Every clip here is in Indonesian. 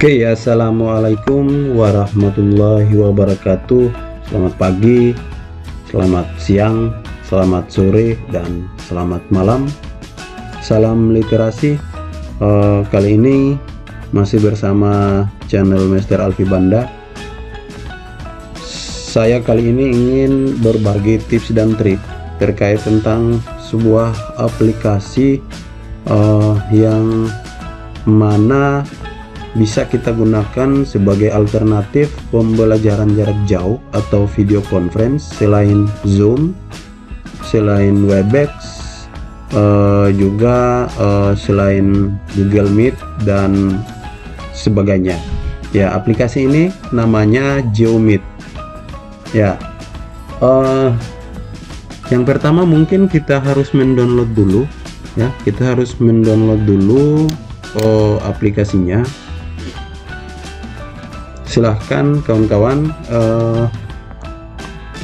Oke, assalamualaikum warahmatullahi wabarakatuh. Selamat pagi, selamat siang, selamat sore, dan selamat malam. Salam literasi. Kali ini masih bersama channel Mr. Alfi Banda. Saya kali ini ingin berbagi tips dan trik terkait tentang sebuah aplikasi yang mana bisa kita gunakan sebagai alternatif pembelajaran jarak jauh atau video conference selain Zoom, selain Webex, juga selain Google Meet dan sebagainya. Ya, aplikasi ini namanya GeoMeet. Ya, yang pertama mungkin kita harus mendownload dulu. Ya, kita harus mendownload dulu aplikasinya. Silahkan kawan-kawan,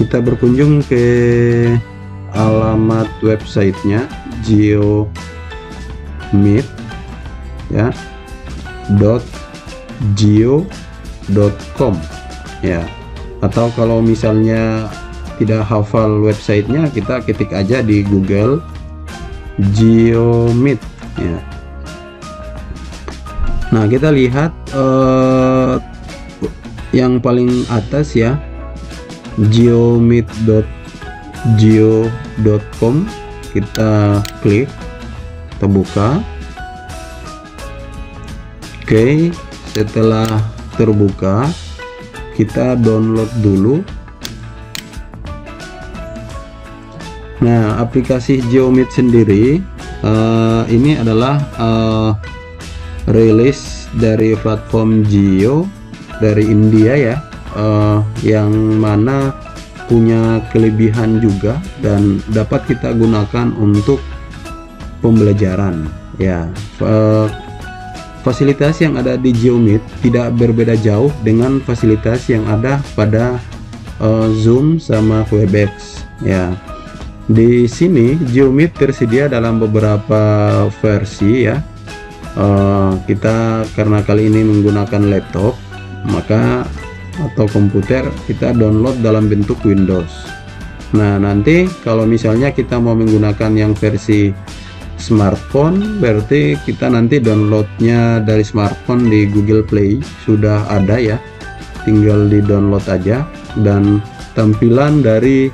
kita berkunjung ke alamat websitenya GeoMeet ya .geo.com ya, atau kalau misalnya tidak hafal websitenya, kita ketik aja di Google GeoMeet ya. Nah, kita lihat yang paling atas ya, geomeet.geo.com. Kita klik, kita buka. Oke, setelah terbuka kita download dulu. Nah, aplikasi GeoMeet sendiri ini adalah rilis dari platform Geo dari India ya, yang mana punya kelebihan juga dan dapat kita gunakan untuk pembelajaran ya. Fasilitas yang ada di GeoMeet tidak berbeda jauh dengan fasilitas yang ada pada Zoom sama Webex ya. Di sini GeoMeet tersedia dalam beberapa versi ya. Kita karena kali ini menggunakan laptop, maka atau komputer, kita download dalam bentuk Windows. Nah, nanti kalau misalnya kita mau menggunakan yang versi smartphone, berarti kita nanti downloadnya dari smartphone di Google Play sudah ada ya, tinggal di download aja. Dan tampilan dari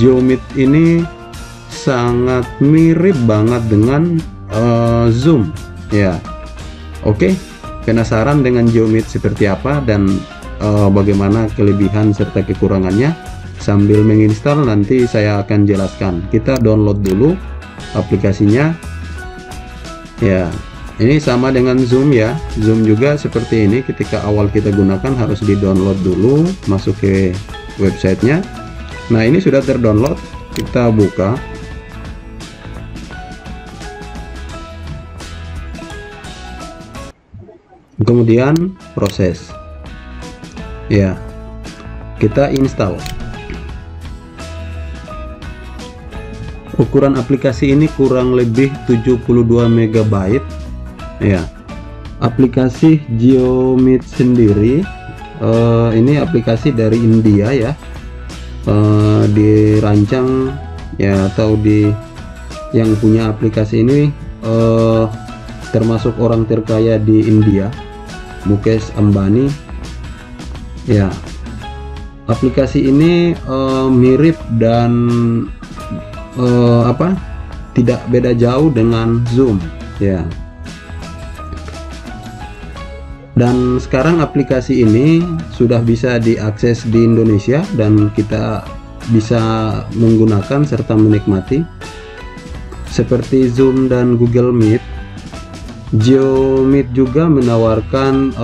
GeoMeet ini sangat mirip banget dengan Zoom ya. Oke, penasaran dengan GeoMeet seperti apa dan bagaimana kelebihan serta kekurangannya? Sambil menginstal nanti saya akan jelaskan. Kita download dulu aplikasinya ya. Ini sama dengan Zoom ya. Zoom juga seperti ini, ketika awal kita gunakan harus di download dulu, masuk ke websitenya. Nah, ini sudah terdownload, kita buka. Kemudian proses ya, kita install. Ukuran aplikasi ini kurang lebih 72 MB ya. Aplikasi GeoMeet sendiri ini aplikasi dari India ya, dirancang ya, atau yang punya aplikasi ini termasuk orang terkaya di India, Mukesh Ambani ya. Aplikasi ini mirip dan tidak beda jauh dengan Zoom ya. Dan sekarang aplikasi ini sudah bisa diakses di Indonesia dan kita bisa menggunakan serta menikmati. Seperti Zoom dan Google Meet, GeoMeet juga menawarkan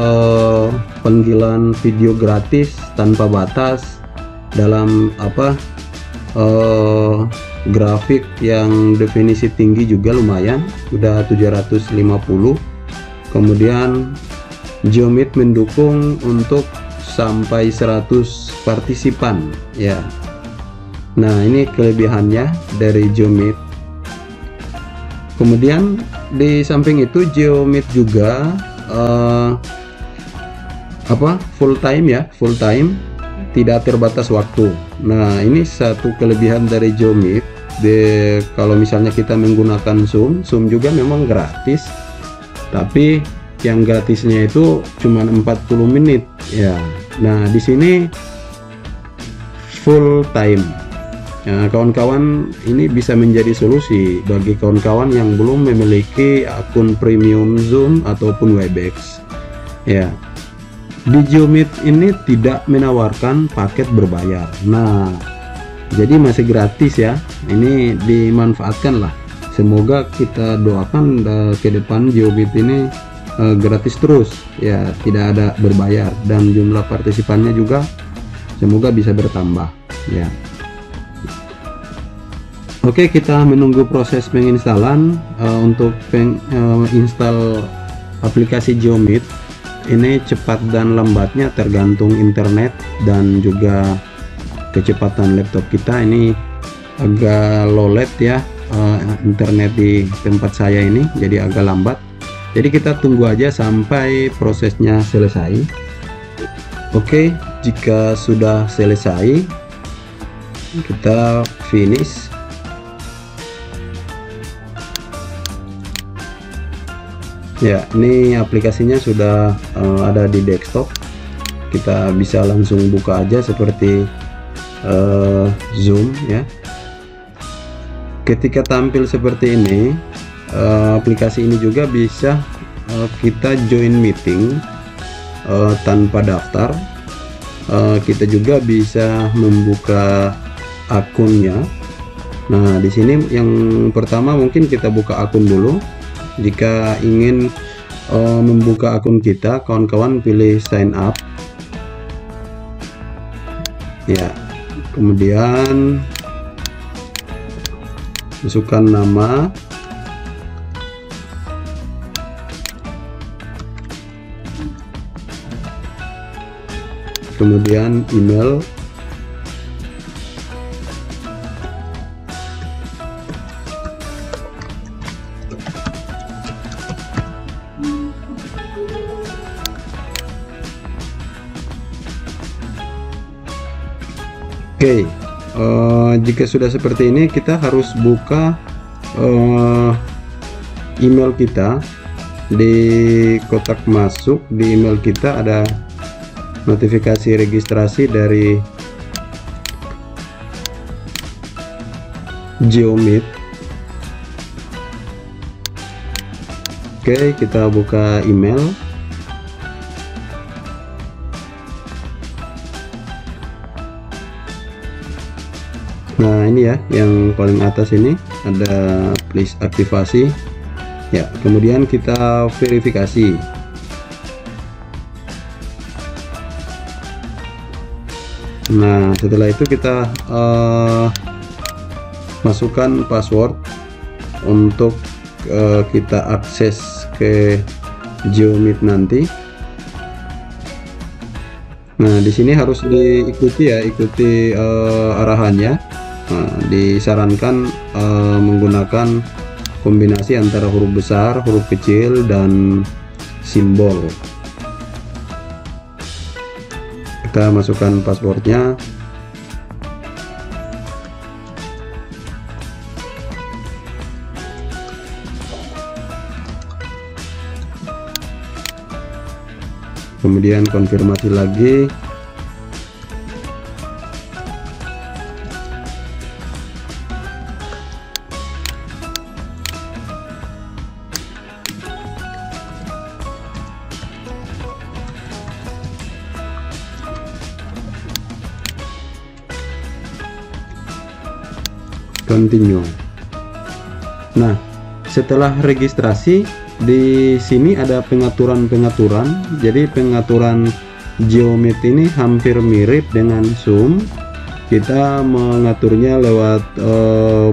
panggilan video gratis tanpa batas dalam grafik yang definisi tinggi juga lumayan, udah 750. Kemudian GeoMeet mendukung untuk sampai 100 partisipan ya. Nah, ini kelebihannya dari GeoMeet. Kemudian di samping itu GeoMeet juga full time ya, full time, tidak terbatas waktu. Nah, ini satu kelebihan dari GeoMeet. Kalau misalnya kita menggunakan Zoom juga memang gratis, tapi yang gratisnya itu cuma 40 menit ya. Nah, di sini full time. Nah, kawan-kawan, ini bisa menjadi solusi bagi kawan-kawan yang belum memiliki akun premium Zoom ataupun Webex ya. Di GeoMeet ini tidak menawarkan paket berbayar. Nah, jadi masih gratis ya. Ini dimanfaatkan lah. Semoga kita doakan ke depan GeoMeet ini gratis terus ya, tidak ada berbayar, dan jumlah partisipannya juga semoga bisa bertambah ya. Oke, kita menunggu proses penginstalan. Untuk install aplikasi GeoMeet ini cepat dan lambatnya tergantung internet dan juga kecepatan laptop kita. Ini agak low LED ya, internet di tempat saya ini, jadi agak lambat. Jadi kita tunggu aja sampai prosesnya selesai. Oke, jika sudah selesai kita finish. Ya, ini aplikasinya sudah ada di desktop. Kita bisa langsung buka aja seperti Zoom ya. Ketika tampil seperti ini, aplikasi ini juga bisa kita join meeting tanpa daftar. Kita juga bisa membuka akunnya. Nah, di sini yang pertama mungkin kita buka akun dulu. Jika ingin membuka akun kita, kawan-kawan pilih sign up ya, kemudian masukkan nama, kemudian email, Oke, jika sudah seperti ini, kita harus buka email kita. Di kotak masuk di email kita ada notifikasi registrasi dari GeoMeet. Oke, kita buka email. Nah, ini ya, yang paling atas ini ada please aktivasi ya, kemudian kita verifikasi. Nah, setelah itu kita masukkan password untuk kita akses ke GeoMeet nanti. Nah, di sini harus diikuti ya, ikuti arahannya. Nah, disarankan menggunakan kombinasi antara huruf besar, huruf kecil, dan simbol. Kita masukkan passwordnya. Kemudian konfirmasi lagi. Continue. Nah, setelah registrasi, di sini ada pengaturan-pengaturan. Jadi pengaturan GeoMeet ini hampir mirip dengan Zoom. Kita mengaturnya lewat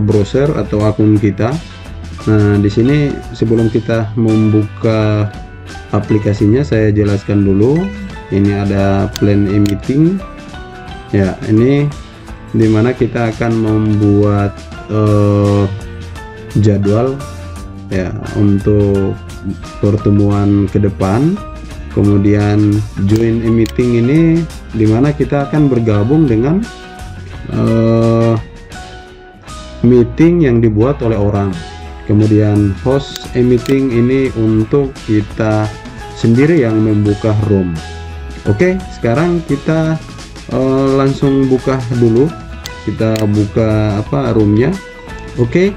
browser atau akun kita. Nah, di sini sebelum kita membuka aplikasinya, saya jelaskan dulu. Ini ada plan e-meeting. Ya, ini dimana kita akan membuat jadwal ya untuk pertemuan ke depan. Kemudian join a meeting ini dimana kita akan bergabung dengan meeting yang dibuat oleh orang. Kemudian host a meeting ini untuk kita sendiri yang membuka room. Oke, sekarang kita langsung buka dulu. Kita buka roomnya. Oke,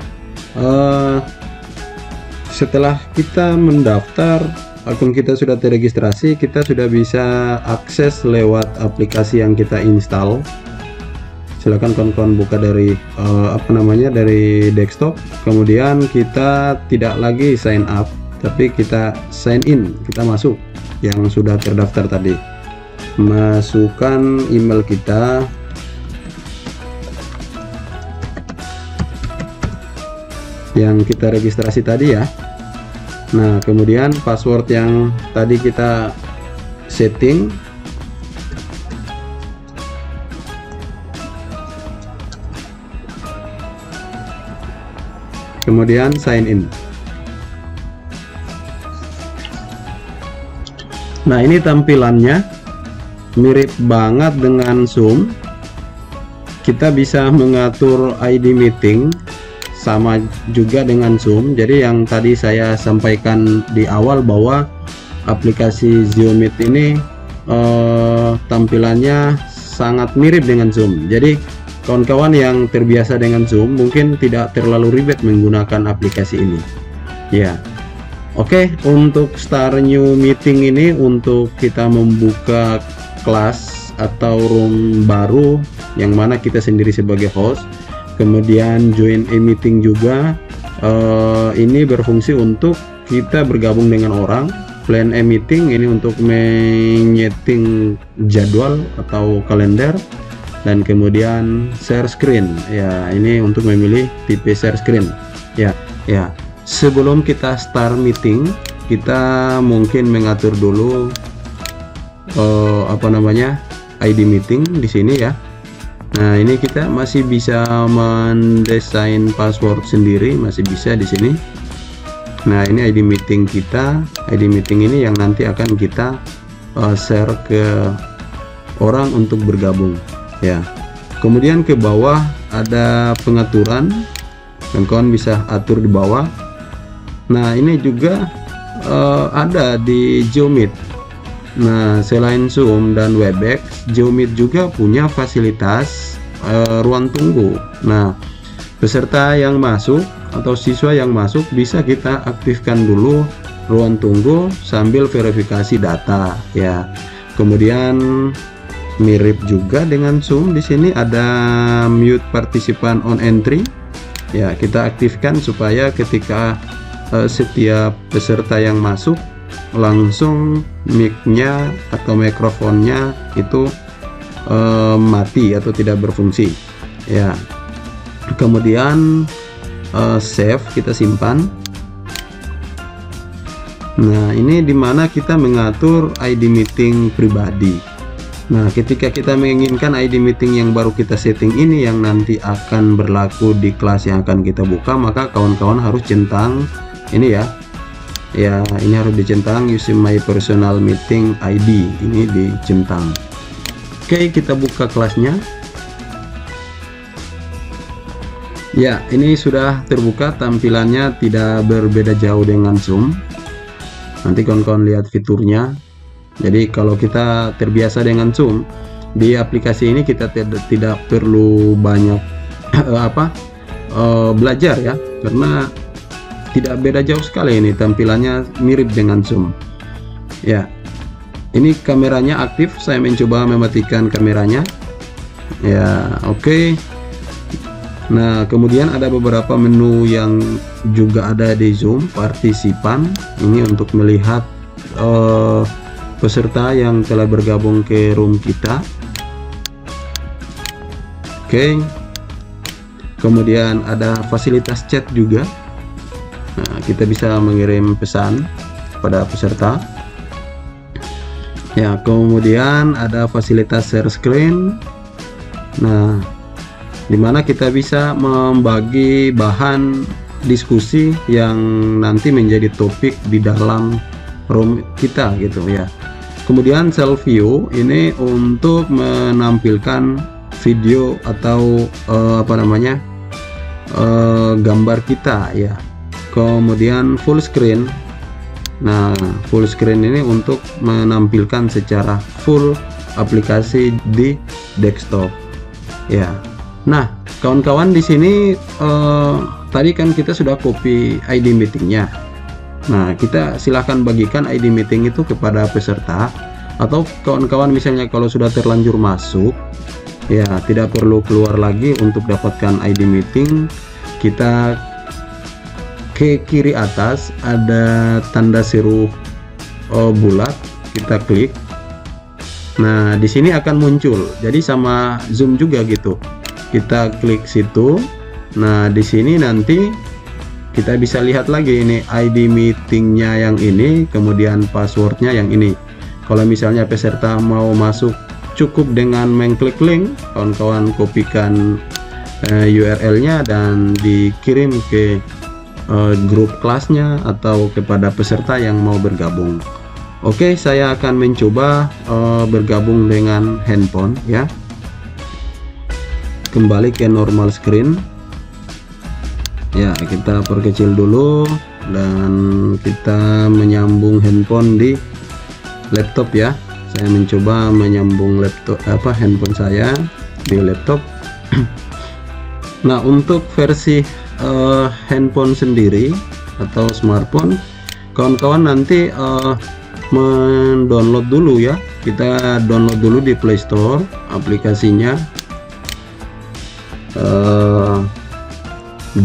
setelah kita mendaftar, akun kita sudah terregistrasi, kita sudah bisa akses lewat aplikasi yang kita install. Silakan kawan-kawan buka dari dari desktop. Kemudian kita tidak lagi sign up, tapi kita sign in, kita masuk yang sudah terdaftar tadi. Masukkan email kita, yang kita registrasi tadi ya. Nah, kemudian password yang tadi kita setting, kemudian sign in. Nah, ini tampilannya mirip banget dengan Zoom. Kita bisa mengatur ID meeting sama juga dengan Zoom. Jadi yang tadi saya sampaikan di awal bahwa aplikasi Zoom Meet ini tampilannya sangat mirip dengan Zoom. Jadi kawan-kawan yang terbiasa dengan Zoom mungkin tidak terlalu ribet menggunakan aplikasi ini ya. Oke, untuk start new meeting ini untuk kita membuka kelas atau room baru yang mana kita sendiri sebagai host. Kemudian join a meeting juga, ini berfungsi untuk kita bergabung dengan orang. Plan a meeting ini untuk menyeting jadwal atau kalender. Dan kemudian share screen ya, ini untuk memilih tipe share screen ya. Sebelum kita start meeting, kita mungkin mengatur dulu ID meeting di sini ya. Nah, ini kita masih bisa mendesain password sendiri, masih bisa di sini. Nah, ini ID meeting kita. ID meeting ini yang nanti akan kita share ke orang untuk bergabung ya. Kemudian ke bawah ada pengaturan, kawan-kawan bisa atur di bawah. Nah, ini juga ada di Zoom Meet. Nah, selain Zoom dan Webex, Zoom Meet juga punya fasilitas ruang tunggu. Nah, peserta yang masuk atau siswa yang masuk bisa kita aktifkan dulu ruang tunggu sambil verifikasi data ya. Kemudian mirip juga dengan Zoom, di sini ada mute participant on entry ya, kita aktifkan supaya ketika setiap peserta yang masuk langsung mic-nya atau mikrofonnya itu mati atau tidak berfungsi ya. Kemudian save, kita simpan. Nah, ini dimana kita mengatur ID meeting pribadi. Nah, ketika kita menginginkan ID meeting yang baru kita setting ini yang nanti akan berlaku di kelas yang akan kita buka, maka kawan-kawan harus centang ini ya. Ya, ini harus dicentang using my personal meeting ID, ini dicentang. Oke, kita buka kelasnya. Ya, ini sudah terbuka, tampilannya tidak berbeda jauh dengan Zoom. Nanti kawan-kawan lihat fiturnya. Jadi kalau kita terbiasa dengan Zoom, di aplikasi ini kita tidak perlu banyak belajar ya, karena tidak beda jauh sekali, ini tampilannya mirip dengan Zoom ya. Ini kameranya aktif, saya mencoba mematikan kameranya ya. Oke. Nah, kemudian ada beberapa menu yang juga ada di Zoom. Partisipan ini untuk melihat peserta yang telah bergabung ke room kita. Oke. Kemudian ada fasilitas chat juga. Nah, kita bisa mengirim pesan pada peserta ya. Kemudian ada fasilitas share screen. Nah, dimana kita bisa membagi bahan diskusi yang nanti menjadi topik di dalam room kita gitu ya. Kemudian self view ini untuk menampilkan video atau gambar kita ya. Kemudian full screen. Nah, full screen ini untuk menampilkan secara full aplikasi di desktop ya. Nah, kawan-kawan, di sini tadi kan kita sudah copy ID meetingnya. Nah, kita silahkan bagikan ID meeting itu kepada peserta, atau kawan-kawan misalnya kalau sudah terlanjur masuk ya, tidak perlu keluar lagi untuk dapatkan ID meeting. Kita ke kiri atas ada tanda seru bulat, kita klik. Nah, di sini akan muncul, jadi sama Zoom juga gitu, kita klik situ. Nah, di sini nanti kita bisa lihat lagi ini ID meetingnya yang ini, kemudian passwordnya yang ini. Kalau misalnya peserta mau masuk, cukup dengan mengklik link, kawan-kawan kopikan URL-nya dan dikirim ke grup kelasnya atau kepada peserta yang mau bergabung. Oke, saya akan mencoba bergabung dengan handphone ya. Kembali ke normal screen. Ya, kita perkecil dulu dan kita menyambung handphone di laptop ya. Saya mencoba menyambung handphone saya di laptop. Nah, untuk versi handphone sendiri atau smartphone, kawan-kawan nanti mendownload dulu ya. Kita download dulu di Play Store aplikasinya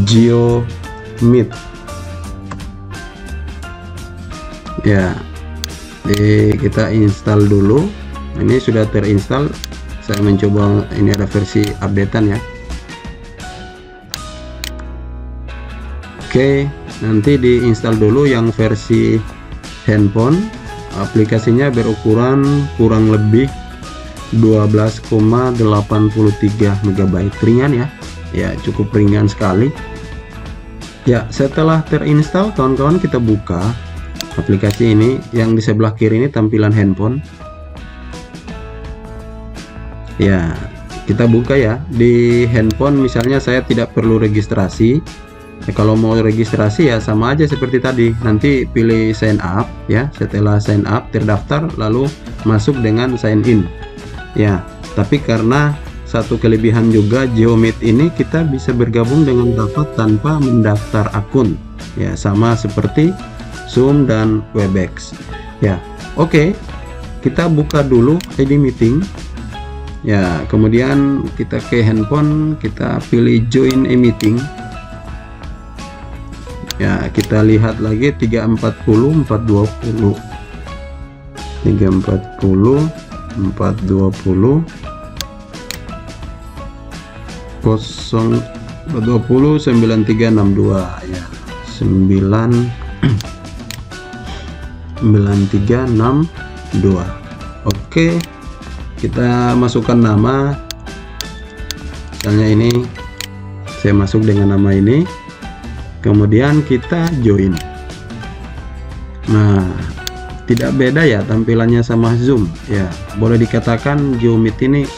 GeoMeet ya. Kita install dulu. Ini sudah terinstall. Saya mencoba, ini ada versi updatean ya. Oke, nanti diinstal dulu yang versi handphone. Aplikasinya berukuran kurang lebih 12,83 MB, ringan ya. Ya, cukup ringan sekali ya. Setelah terinstall, kawan-kawan, kita buka aplikasi ini. Yang di sebelah kiri ini tampilan handphone ya. Kita buka ya. Di handphone misalnya saya tidak perlu registrasi ya. Kalau mau registrasi ya sama aja seperti tadi, nanti pilih sign up ya. Setelah sign up, terdaftar, lalu masuk dengan sign in ya. Tapi karena satu kelebihan juga GeoMeet ini, kita bisa bergabung dengan dapat tanpa mendaftar akun ya, sama seperti Zoom dan Webex ya. Oke, kita buka dulu ID meeting ya. Kemudian kita ke handphone, kita pilih join a meeting ya. Kita lihat lagi 340 420 340 420 020 9362 ya. 9362. Oke, kita masukkan nama. Misalnya ini saya masuk dengan nama ini, kemudian kita join. Nah, tidak beda ya tampilannya sama Zoom ya. Boleh dikatakan GeoMeet ini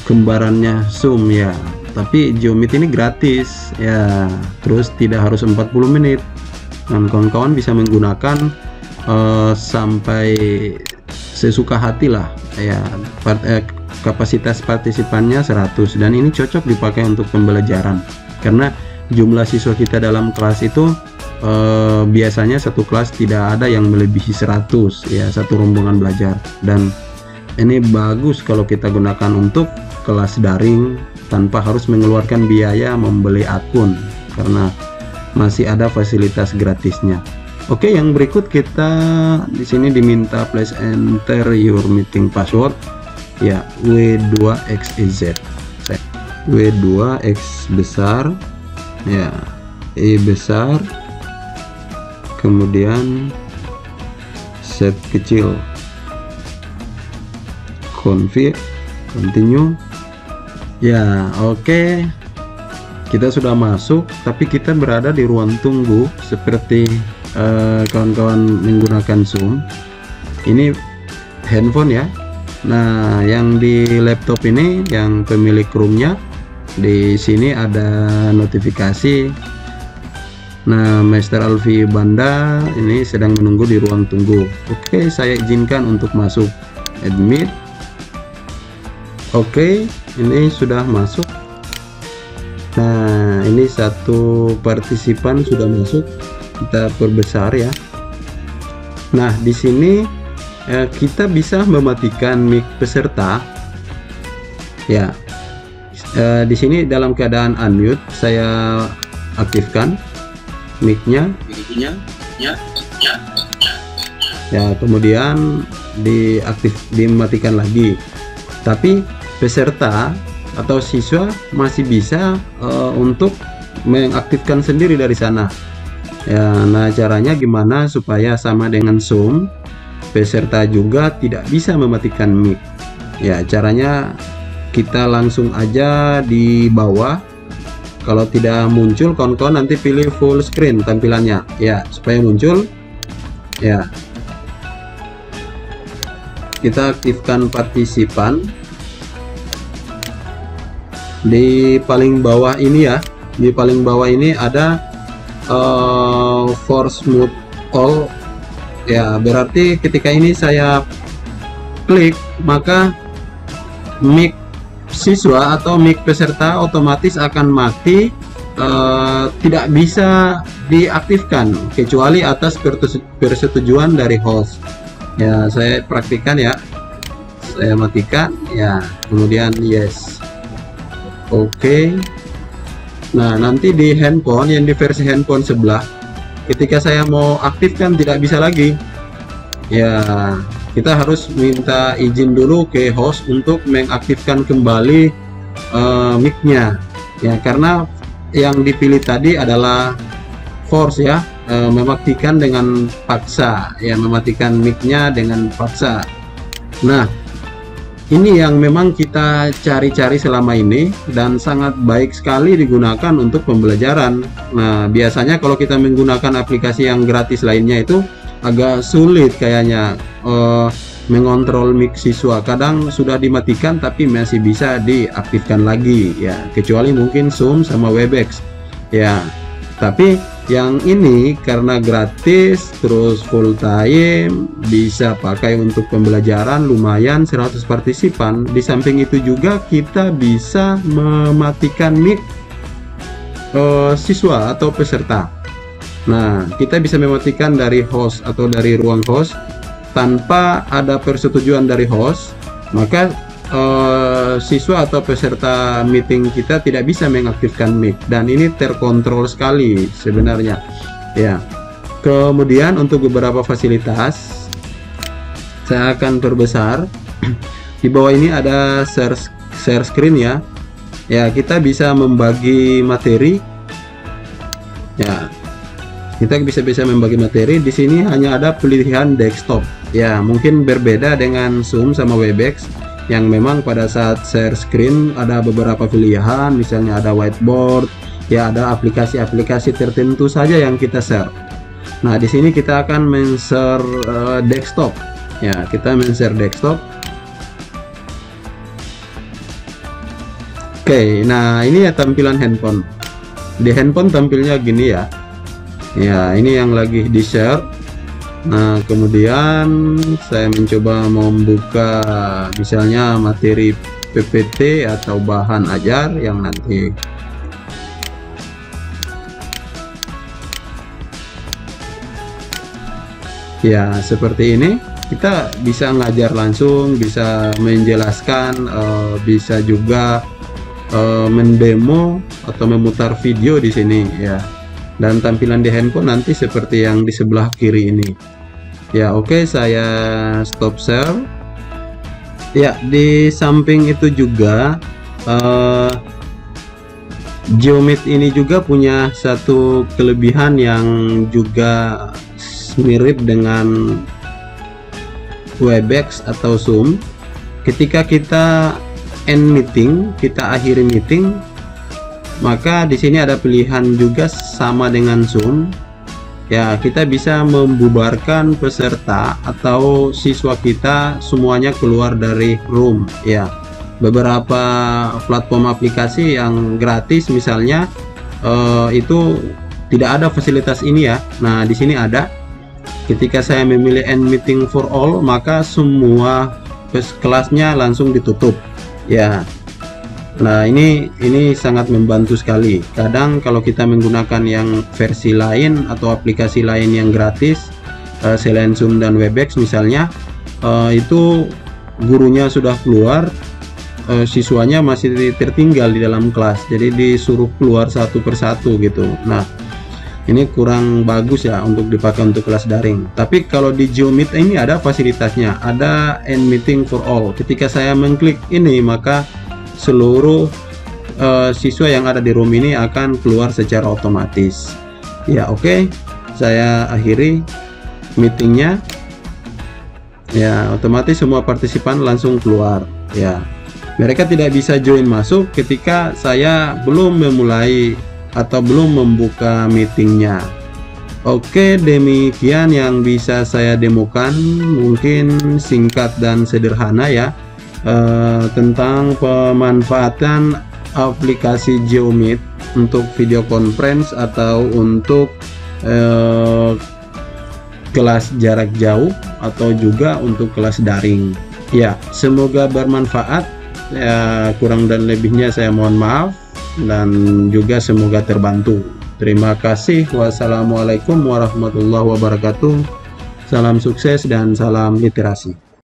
kembarannya Zoom ya. Tapi GeoMeet ini gratis ya, terus tidak harus 40 menit. Dan kawan-kawan bisa menggunakan sampai sesuka hati lah ya. Kapasitas partisipannya 100, dan ini cocok dipakai untuk pembelajaran karena jumlah siswa kita dalam kelas itu biasanya satu kelas tidak ada yang melebihi 100 ya, satu rombongan belajar. Dan ini bagus kalau kita gunakan untuk kelas daring tanpa harus mengeluarkan biaya membeli akun karena masih ada fasilitas gratisnya. Oke, yang berikut kita di sini diminta please enter your meeting password ya, W2XZ. W2X besar ya, E besar, kemudian Z kecil, continue ya. Oke, kita sudah masuk tapi kita berada di ruang tunggu seperti kawan-kawan menggunakan Zoom. Ini handphone ya. Nah, yang di laptop ini yang pemilik roomnya, di sini ada notifikasi. Nah, Master Alfi Banda ini sedang menunggu di ruang tunggu. Oke, saya izinkan untuk masuk. Admit. Oke, ini sudah masuk. Nah, ini satu partisipan sudah masuk. Kita perbesar ya. Nah, di sini kita bisa mematikan mic peserta. Ya, di sini dalam keadaan unmute saya aktifkan mic-nya. Ya, kemudian dimatikan lagi. Tapi peserta atau siswa masih bisa untuk mengaktifkan sendiri dari sana. Ya, nah caranya gimana supaya sama dengan Zoom, peserta juga tidak bisa mematikan mic. Ya, caranya kita langsung aja di bawah. Kalau tidak muncul, kawan-kawan nanti pilih full screen tampilannya. Ya, supaya muncul. Ya, kita aktifkan partisipan. Di paling bawah ini ya, di paling bawah ini ada force mute all ya, berarti ketika ini saya klik maka mic siswa atau mic peserta otomatis akan mati, tidak bisa diaktifkan kecuali atas persetujuan dari host. Ya, saya praktikkan ya, saya matikan ya, kemudian yes. Oke. Nah, nanti di handphone, yang di versi handphone sebelah, ketika saya mau aktifkan tidak bisa lagi. Ya, kita harus minta izin dulu ke host untuk mengaktifkan kembali mic-nya. Ya, karena yang dipilih tadi adalah force ya, mematikan dengan paksa. Ya, mematikan mic-nya dengan paksa. Nah, ini yang memang kita cari-cari selama ini dan sangat baik sekali digunakan untuk pembelajaran. Nah, biasanya kalau kita menggunakan aplikasi yang gratis lainnya itu agak sulit kayaknya mengontrol mic siswa. Kadang sudah dimatikan tapi masih bisa diaktifkan lagi ya, kecuali mungkin Zoom sama Webex. Ya, tapi yang ini karena gratis terus full time, bisa pakai untuk pembelajaran, lumayan 100 partisipan. Di samping itu juga kita bisa mematikan mic siswa atau peserta. Nah, kita bisa mematikan dari host atau dari ruang host tanpa ada persetujuan dari host, maka siswa atau peserta meeting kita tidak bisa mengaktifkan mic, dan ini terkontrol sekali sebenarnya ya. Kemudian untuk beberapa fasilitas saya akan perbesar. Di bawah ini ada share screen ya. Ya, kita bisa membagi materi ya, kita bisa membagi materi. Di sini hanya ada pilihan desktop ya, mungkin berbeda dengan Zoom sama Webex yang memang pada saat share screen ada beberapa pilihan, misalnya ada whiteboard ya, ada aplikasi-aplikasi tertentu saja yang kita share. Nah, di sini kita akan men-share desktop ya, kita men-share desktop. Oke, nah ini ya tampilan handphone. Di handphone tampilnya gini ya. Ya, ini yang lagi di share. Nah, kemudian saya mencoba membuka misalnya materi PPT atau bahan ajar yang nanti ya seperti ini. Kita bisa ngajar langsung, bisa menjelaskan, bisa juga mendemo atau memutar video di sini ya. Dan tampilan di handphone nanti seperti yang di sebelah kiri ini ya. Oke, saya stop share ya. Di samping itu juga GeoMeet ini juga punya satu kelebihan yang juga mirip dengan Webex atau Zoom. Ketika kita end meeting, kita akhiri meeting, maka di sini ada pilihan juga sama dengan Zoom. Ya, kita bisa membubarkan peserta atau siswa kita semuanya keluar dari room. Ya, beberapa platform aplikasi yang gratis misalnya itu tidak ada fasilitas ini ya. Nah, di sini ada. Ketika saya memilih end meeting for all, maka semua kelasnya langsung ditutup. Ya. Nah, ini sangat membantu sekali. Kadang kalau kita menggunakan yang versi lain atau aplikasi lain yang gratis selain Zoom dan Webex misalnya, itu gurunya sudah keluar, siswanya masih tertinggal di dalam kelas, jadi disuruh keluar satu persatu gitu. Nah, ini kurang bagus ya untuk dipakai untuk kelas daring. Tapi kalau di GeoMeet ini ada fasilitasnya, ada end meeting for all. Ketika saya mengklik ini, maka seluruh siswa yang ada di room ini akan keluar secara otomatis. Ya, oke. Saya akhiri meetingnya. Ya, otomatis semua partisipan langsung keluar. Ya, mereka tidak bisa join masuk ketika saya belum memulai atau belum membuka meetingnya. Oke, demikian yang bisa saya demokan, mungkin singkat dan sederhana ya, tentang pemanfaatan aplikasi GeoMeet untuk video conference atau untuk kelas jarak jauh atau juga untuk kelas daring. Ya, semoga bermanfaat. Ya, kurang dan lebihnya saya mohon maaf, dan juga semoga terbantu. Terima kasih. Wassalamualaikum warahmatullahi wabarakatuh. Salam sukses dan salam literasi.